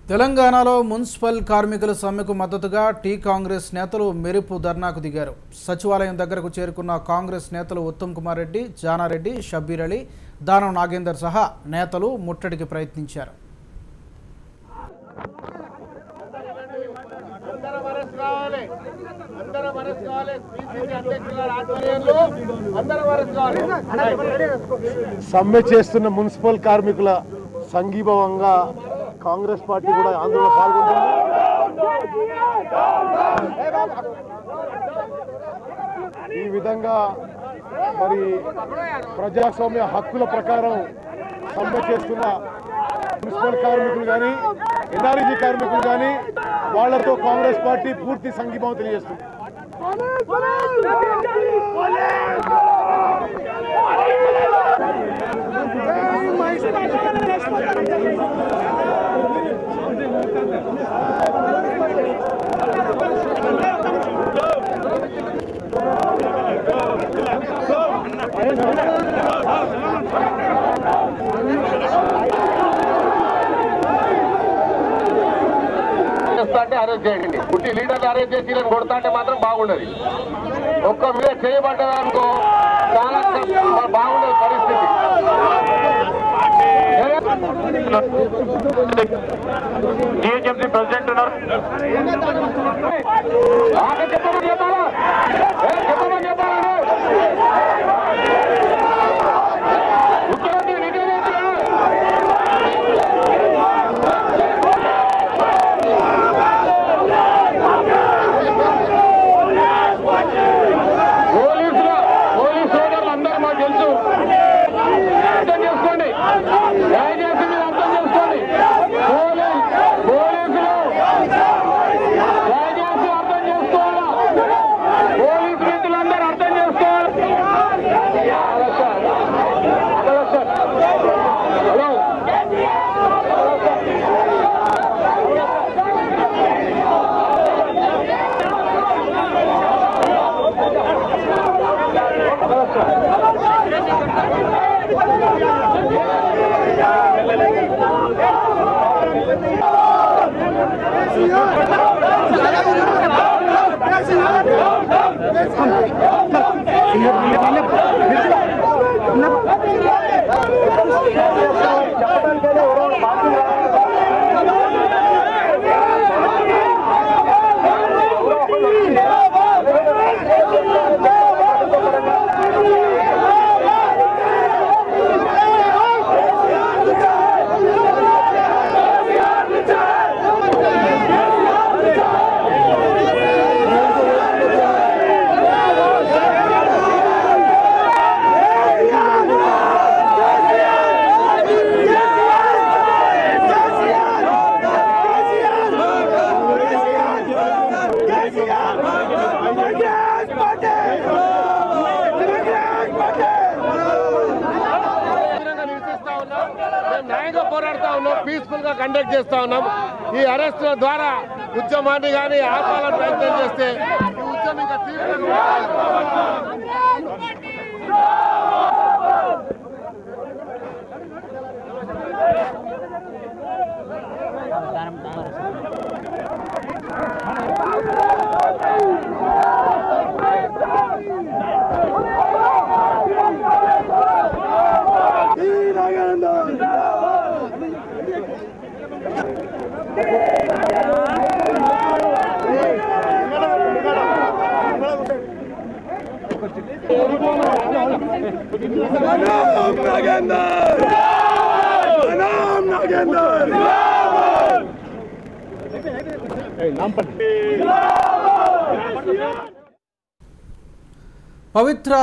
తెలంగాణలో మున్సిపల్ కార్మికుల సమ్మెకు మద్దతుగా టీ కాంగ్రెస్ నేతలు మెరుపు ధర్నాకు దిగారు. సచివాలయం దగ్గరకు చేరుకున్న కాంగ్రెస్ నేతలు ఉత్తమ్ కుమార్ రెడ్డి, జానారెడ్డి, షబ్బీర్ అలీ, దానం నాగేందర్ సహా నేతలు ముట్టడికి ప్రయత్నించారు. సమ్మె చేస్తున్న మున్సిపల్ కార్మికుల సంఘీభావంగా కాంగ్రెస్ పార్టీ కూడా ఆందోళన పాల్గొంటుంది. ఈ విధంగా మరి ప్రజాస్వామ్య హక్కుల ప్రకారం సమ్మె చేస్తున్న మున్సిపల్ కార్మికులు కానీ, ఎన్ఆర్జీ కార్మికులు కానీ వాళ్లతో కాంగ్రెస్ పార్టీ పూర్తి సంఘీభావం తెలియజేస్తుంది. అరెస్ట్ చేయండి. పుట్టి లీడర్లు అరెస్ట్ చేసి కొడతా అంటే మాత్రం బాగుండదు. ఒక్క మీద చేయబడ్డదనుకో చాలా బాగుండదు పరిస్థితి. జిహెచ్ఎంసీ ప్రెసిడెంట్ ఉన్నారు. చెప్పమని చెప్పాలా చెప్పమని చెప్పాలా న్యాయంగా పోరాడుతా ఉన్నాం, పీస్ఫుల్ గా కండక్ట్ చేస్తా ఉన్నాం. ఈ అరెస్టుల ద్వారా ఉద్యమాన్ని కానీ ఆపాలని ప్రయత్నం చేస్తే ఈ ఉద్యమం ఇంకా తీవ్రంగా పవిత్ర